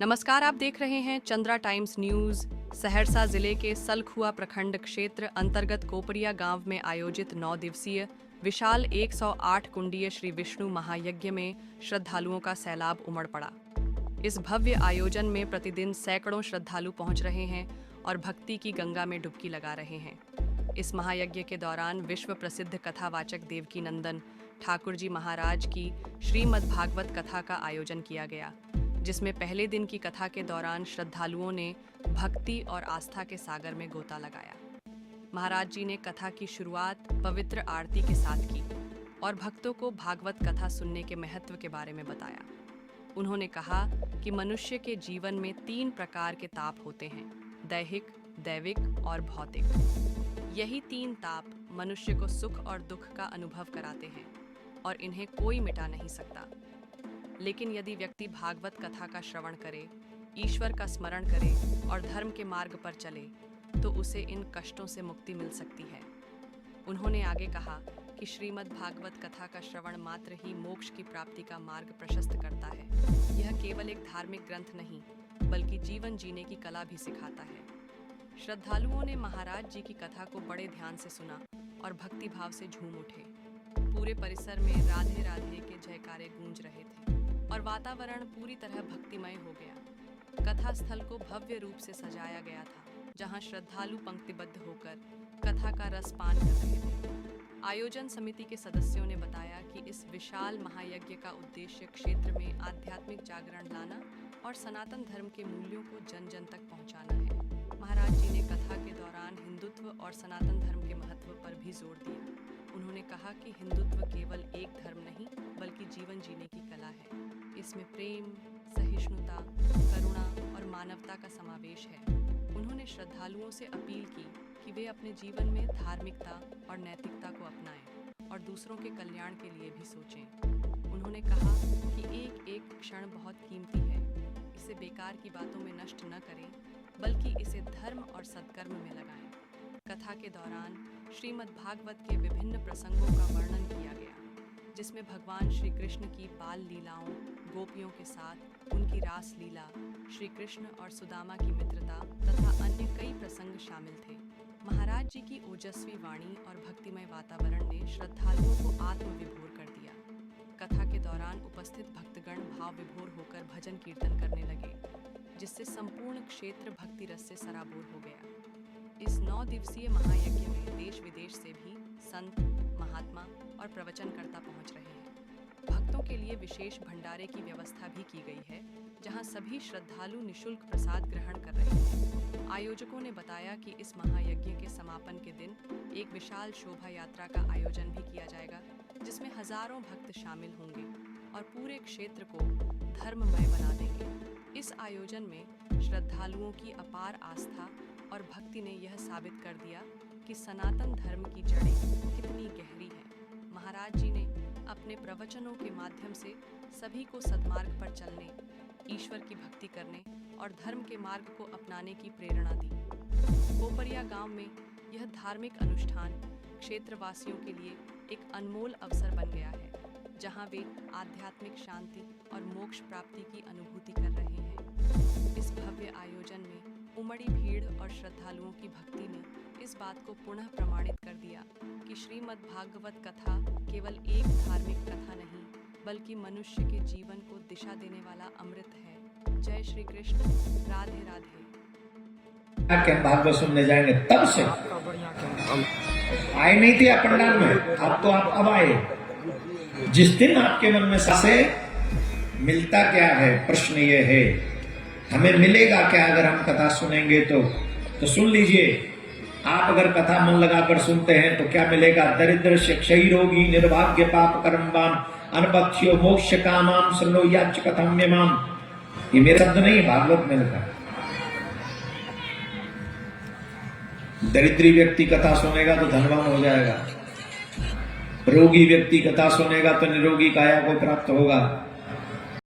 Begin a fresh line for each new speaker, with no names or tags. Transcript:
नमस्कार, आप देख रहे हैं चंद्रा टाइम्स न्यूज। सहरसा जिले के सलखुआ प्रखंड क्षेत्र अंतर्गत कोपरिया गांव में आयोजित 9 दिवसीय विशाल 108 कुंडीय श्री विष्णु महायज्ञ में श्रद्धालुओं का सैलाब उमड़ पड़ा। इस भव्य आयोजन में प्रतिदिन सैकड़ों श्रद्धालु पहुंच रहे हैं और भक्ति की गंगा में डुबकी लगा रहे हैं। इस महायज्ञ के दौरान विश्व प्रसिद्ध कथावाचक देवकी नंदन ठाकुर जी महाराज की श्रीमद् भागवत कथा का आयोजन किया गया, जिसमें पहले दिन की कथा के दौरान श्रद्धालुओं ने भक्ति और आस्था के सागर में गोता लगाया। महाराज जी ने कथा की शुरुआत पवित्र आरती के साथ की और भक्तों को भागवत कथा सुनने के महत्व के बारे में बताया। उन्होंने कहा कि मनुष्य के जीवन में 3 प्रकार के ताप होते हैं: दैहिक, दैविक और भौतिक। यही 3 ताप मनुष्य को सुख और दुख का अनुभव कराते हैं और इन्हें कोई मिटा नहीं सकता। लेकिन यदि व्यक्ति भागवत कथा का श्रवण करे, ईश्वर का स्मरण करे और धर्म के मार्ग पर चले, तो उसे इन कष्टों से मुक्ति मिल सकती है। उन्होंने आगे कहा कि श्रीमद् भागवत कथा का श्रवण मात्र ही मोक्ष की प्राप्ति का मार्ग प्रशस्त करता है। यह केवल एक धार्मिक ग्रंथ नहीं, बल्कि जीवन जीने की कला भी सिखाता है। श्रद्धालुओं ने महाराज जी की कथा को बड़े ध्यान से सुना और भक्ति भाव से झूम उठे। पूरे परिसर में राधे राधे के जयकारे गूंज रहे थे और वातावरण पूरी तरह भक्तिमय हो गया। कथा स्थल को भव्य रूप से सजाया गया था, जहां श्रद्धालु पंक्तिबद्ध होकर कथा का रस पान कर रहे थे। आयोजन समिति के सदस्यों ने बताया कि इस विशाल महायज्ञ का उद्देश्य क्षेत्र में आध्यात्मिक जागरण लाना और सनातन धर्म के मूल्यों को जन जन तक पहुंचाना है। महाराज जी ने कथा के दौरान हिंदुत्व और सनातन धर्म के महत्व पर भी जोर दिया। उन्होंने कहा कि हिंदुत्व केवल एक धर्म नहीं, बल्कि जीवन जीने की कला है। इसमें प्रेम, सहिष्णुता, करुणा और मानवता का समावेश है। उन्होंने श्रद्धालुओं से अपील की कि वे अपने जीवन में धार्मिकता और नैतिकता को अपनाएं और दूसरों के कल्याण के लिए भी सोचें। उन्होंने कहा कि एक एक क्षण बहुत कीमती है, इसे बेकार की बातों में नष्ट न करें, बल्कि इसे धर्म और सत्कर्म में लगाएं। कथा के दौरान श्रीमद् भागवत के विभिन्न प्रसंगों का वर्णन किया गया, जिसमें भगवान श्री कृष्ण की बाल लीलाओं, गोपियों के साथ उनकी रास लीला, श्री कृष्ण और सुदामा की मित्रता तथा अन्य कई प्रसंग शामिल थे। महाराज जी की ओजस्वी वाणी और भक्तिमय वातावरण ने श्रद्धालुओं को आत्मविभोर कर दिया। कथा के दौरान उपस्थित भक्तगण भाव विभोर होकर भजन कीर्तन करने लगे, जिससे संपूर्ण क्षेत्र भक्ति रस से सराबोर हो गया। इस 9 दिवसीय महायज्ञ में देश विदेश से भी संत, महात्मा और प्रवचनकर्ता पहुंच रहे हैं। भक्तों के लिए विशेष भंडारे की व्यवस्था भी की गई है, जहां सभी श्रद्धालु निःशुल्क प्रसाद ग्रहण कर रहे हैं। आयोजकों ने बताया कि इस महायज्ञ के समापन के दिन एक विशाल शोभा यात्रा का आयोजन भी किया जाएगा, जिसमें हजारों भक्त शामिल होंगे और पूरे क्षेत्र को धर्ममय बना देंगे। इस आयोजन में श्रद्धालुओं की अपार आस्था और भक्ति ने यह साबित कर दिया कि सनातन धर्म की जड़ें कितनी गहरी हैं। महाराज जी ने अपने प्रवचनों के माध्यम से सभी को सद्मार्ग पर चलने, ईश्वर की भक्ति करने और धर्म के मार्ग को अपनाने की प्रेरणा दी। कोपरिया गांव में यह धार्मिक अनुष्ठान क्षेत्रवासियों के लिए एक अनमोल अवसर बन गया है, जहां वे आध्यात्मिक शांति और मोक्ष प्राप्ति की अनुभूति कर रहे हैं। इस भव्य आयोजन में उमड़ी भीड़ और श्रद्धालुओं की भक्ति ने इस बात को पुनः प्रमाणित कर दिया कि श्रीमद् भागवत कथा केवल एक धार्मिक कथा नहीं, बल्कि मनुष्य के जीवन को दिशा देने वाला अमृत है। जय श्री कृष्ण, राधे राधे।
भागवत सुनने जाएंगे, तब से आए नहीं थे पंडाल में, अब तो आप अब आए। जिस दिन आपके मन में से मिलता क्या है, प्रश्न ये है, हमें मिलेगा क्या अगर हम कथा सुनेंगे तो सुन लीजिए। आप अगर कथा मन लगाकर सुनते हैं तो क्या मिलेगा? दरिद्र क्षयी रोगी निर्भाग्य पाप कर्मवान अनपक्षियो मोक्ष कामाम सुनो याच कथम्यमाम। ये मेरे शब्द नहीं, भागवत में लिखा। दरिद्री व्यक्ति कथा सुनेगा तो धनवान हो जाएगा, रोगी व्यक्ति कथा सुनेगा तो निरोगी काया को प्राप्त होगा।